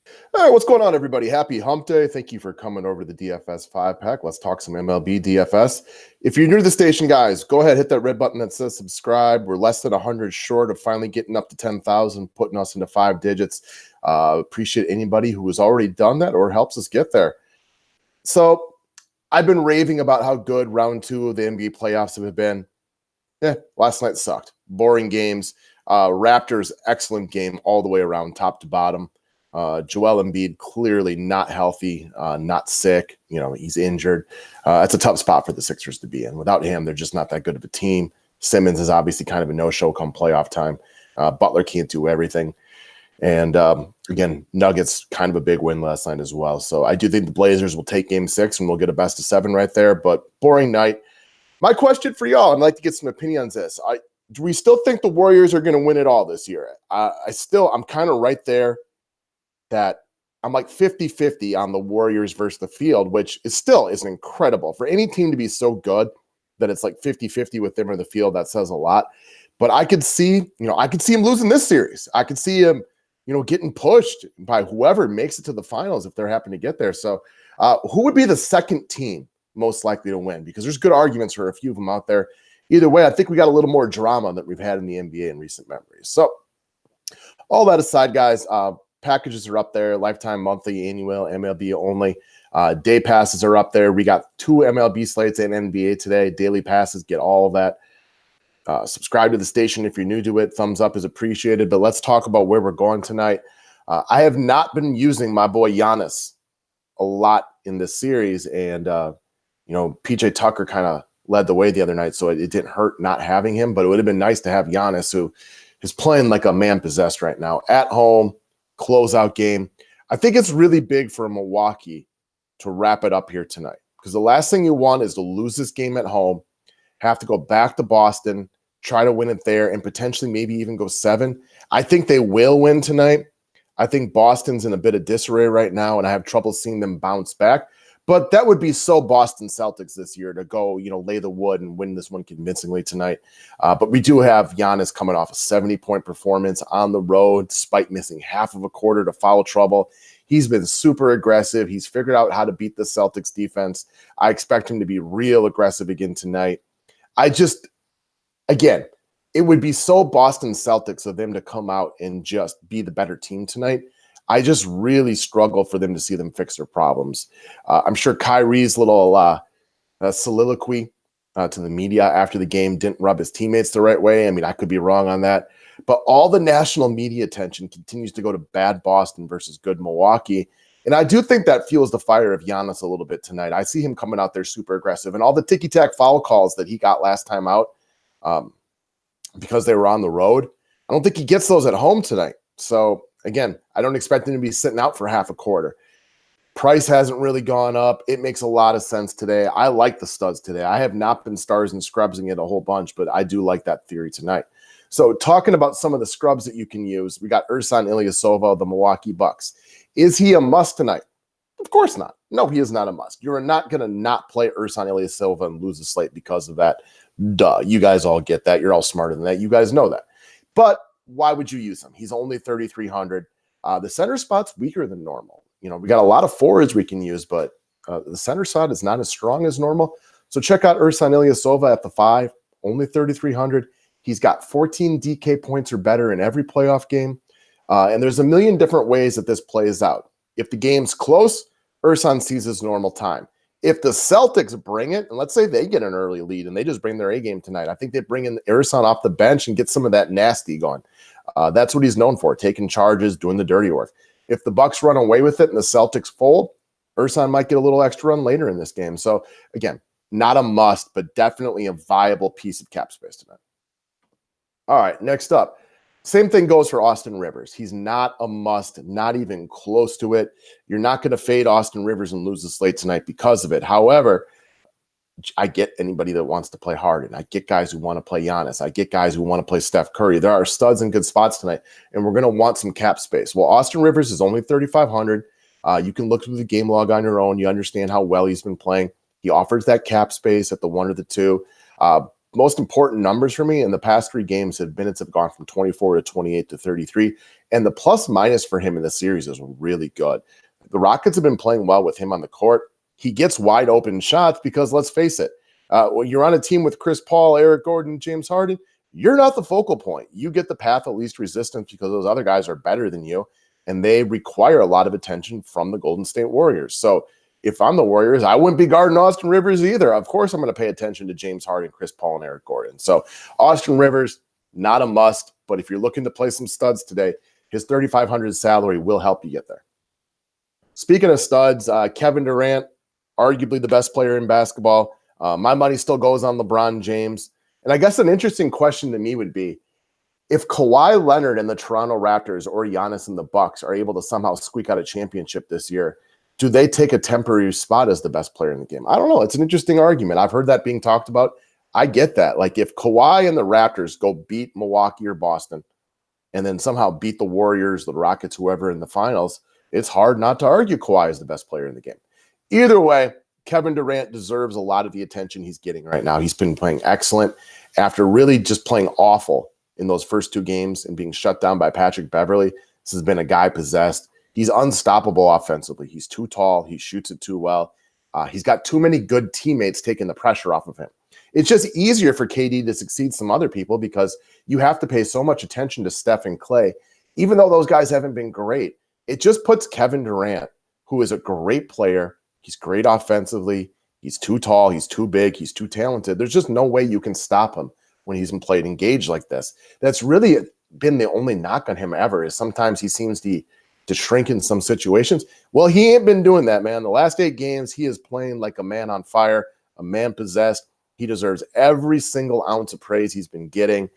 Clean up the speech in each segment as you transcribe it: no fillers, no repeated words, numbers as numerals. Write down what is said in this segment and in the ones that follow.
All right, what's going on, everybody? Happy Hump Day. Thank you for coming over to the DFS 5-pack. Let's talk some MLB DFS. If you're new to the station, guys, go ahead, hit that red button that says subscribe. We're less than 100 short of finally getting up to 10,000, putting us into 5 digits. Appreciate anybody who has already done that or helps us get there. So I've been raving about how good round 2 of the NBA playoffs have been. Last night sucked. Boring games. Raptors, excellent game all the way around, top to bottom. Joel Embiid clearly not healthy, not sick. He's injured. It's a tough spot for the Sixers to be in. Without him, they're just not that good of a team. Simmons is obviously kind of a no-show come playoff time. Butler can't do everything. And again, Nuggets kind of a big win last night as well. So I do think the Blazers will take game 6 and we'll get a best of 7 right there. But boring night. My question for y'all, I'd like to get some opinions on this. Do we still think the Warriors are going to win it all this year? I'm kind of right there. That I'm like 50-50 on the Warriors versus the field, which is incredible. For any team to be so good that it's like 50-50 with them or the field, that says a lot. But I could see him losing this series. I could see him, getting pushed by whoever makes it to the finals if they're happen to get there. So who would be the second team most likely to win? Because there's good arguments for a few of them out there. Either way, I think we got a little more drama than we've had in the NBA in recent memories. So all that aside, guys, packages are up there, lifetime, monthly, annual, MLB only. Day passes are up there. We got 2 MLB slates and NBA today. Daily passes, get all of that. Subscribe to the station if you're new to it. Thumbs up is appreciated. But let's talk about where we're going tonight. I have not been using my boy Giannis a lot in this series. And, PJ Tucker kind of led the way the other night, so it didn't hurt not having him. But it would have been nice to have Giannis, who is playing like a man possessed right now at home. Closeout game. I think it's really big for Milwaukee to wrap it up here tonight, because the last thing you want is to lose this game at home, have to go back to Boston, try to win it there, and potentially maybe even go 7. I think they will win tonight. I think Boston's in a bit of disarray right now, and I have trouble seeing them bounce back. But that would be so Boston Celtics this year to go, lay the wood and win this one convincingly tonight. But we do have Giannis coming off a 70-point performance on the road, despite missing half of a quarter to foul trouble. He's been super aggressive. He's figured out how to beat the Celtics defense. I expect him to be real aggressive again tonight. Again, it would be so Boston Celtics of them to come out and just be the better team tonight. I just really struggle for them to see them fix their problems. I'm sure Kyrie's little soliloquy to the media after the game didn't rub his teammates the right way. I mean, I could be wrong on that. But all the national media attention continues to go to bad Boston versus good Milwaukee. And I do think that fuels the fire of Giannis a little bit tonight. I see him coming out there super aggressive. And all the ticky-tack foul calls that he got last time out because they were on the road, I don't think he gets those at home tonight. So, again, I don't expect him to be sitting out for half a quarter. Price hasn't really gone up. It makes a lot of sense today. I like the studs today. I have not been stars and scrubbing it a whole bunch, but I do like that theory tonight. So talking about some of the scrubs that you can use, we got Ersan Ilyasova, the Milwaukee Bucks. Is he a must tonight? Of course not. No, he is not a must. You're not going to not play Ersan Ilyasova and lose a slate because of that. Duh. You guys all get that. You're all smarter than that. You guys know that. But why would you use him? He's only 3,300. The center spot's weaker than normal. We got a lot of forwards we can use, but the center spot is not as strong as normal. So check out Ersan Ilyasova at the 5, only 3,300. He's got 14 DK points or better in every playoff game. And there's a million different ways that this plays out. If the game's close, Ersan sees his normal time. If the Celtics bring it, and let's say they get an early lead and they just bring their A game tonight, I think they bring in Ersan off the bench and get some of that nasty going. That's what he's known for, taking charges, doing the dirty work. If the Bucks run away with it and the Celtics fold, Ersan might get a little extra run later in this game. So, again, not a must, but definitely a viable piece of cap space tonight. All right, next up. Same thing goes for Austin Rivers. He's not a must, not even close to it. You're not going to fade Austin Rivers and lose the slate tonight because of it. However, I get anybody that wants to play Harden. I get guys who want to play Giannis. I get guys who want to play Steph Curry. There are studs in good spots tonight, and we're going to want some cap space. Well, Austin Rivers is only 3,500. You can look through the game log on your own. You understand how well he's been playing. He offers that cap space at the 1 or the 2. most important numbers for me in the past 3 games, his minutes have gone from 24 to 28 to 33. And the plus minus for him in the series is really good. The Rockets have been playing well with him on the court. He gets wide open shots because, let's face it, when you're on a team with Chris Paul, Eric Gordon, James Harden, you're not the focal point. You get the path of least resistance because those other guys are better than you, and they require a lot of attention from the Golden State Warriors. So if I'm the Warriors, I wouldn't be guarding Austin Rivers either. Of course, I'm going to pay attention to James Harden, Chris Paul, and Eric Gordon. So Austin Rivers, not a must, but if you're looking to play some studs today, his $3,500 salary will help you get there. Speaking of studs, Kevin Durant, arguably the best player in basketball. My money still goes on LeBron James. And I guess an interesting question to me would be, if Kawhi Leonard and the Toronto Raptors or Giannis and the Bucks are able to somehow squeak out a championship this year, do they take a temporary spot as the best player in the game? I don't know. It's an interesting argument. I've heard that being talked about. I get that. Like, if Kawhi and the Raptors go beat Milwaukee or Boston and then somehow beat the Warriors, the Rockets, whoever in the finals, it's hard not to argue Kawhi is the best player in the game. Either way, Kevin Durant deserves a lot of the attention he's getting right now. He's been playing excellent after really just playing awful in those first 2 games and being shut down by Patrick Beverley. This has been a guy possessed. He's unstoppable offensively. He's too tall. He shoots it too well. He's got too many good teammates taking the pressure off of him. It's just easier for KD to succeed some other people because you have to pay so much attention to Steph and Clay. Even though those guys haven't been great, it just puts Kevin Durant, who is a great player. He's great offensively. He's too tall. He's too big. He's too talented. There's just no way you can stop him when he's been played engaged like this. That's really been the only knock on him ever, is sometimes he seems to shrink in some situations. Well, he ain't been doing that, man. The last 8 games, he is playing like a man on fire, a man possessed. He deserves every single ounce of praise he's been getting.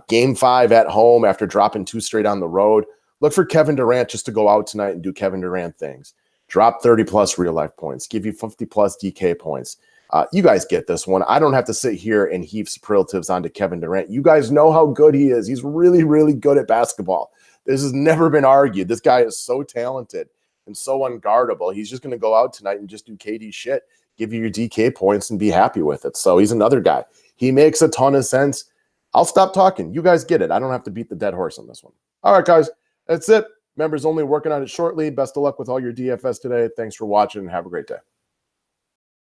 Game 5 at home after dropping 2 straight on the road. Look for Kevin Durant just to go out tonight and do Kevin Durant things. Drop 30-plus real-life points. Give you 50-plus DK points. You guys get this one. I don't have to sit here and heap superlatives onto Kevin Durant. You guys know how good he is. He's really, really good at basketball. This has never been argued. This guy is so talented and so unguardable. He's just going to go out tonight and just do KD shit, give you your DK points, and be happy with it. So he's another guy. He makes a ton of sense. I'll stop talking. You guys get it. I don't have to beat the dead horse on this one. All right, guys. That's it. Members only, working on it shortly. Best of luck with all your DFS today. Thanks for watching and have a great day.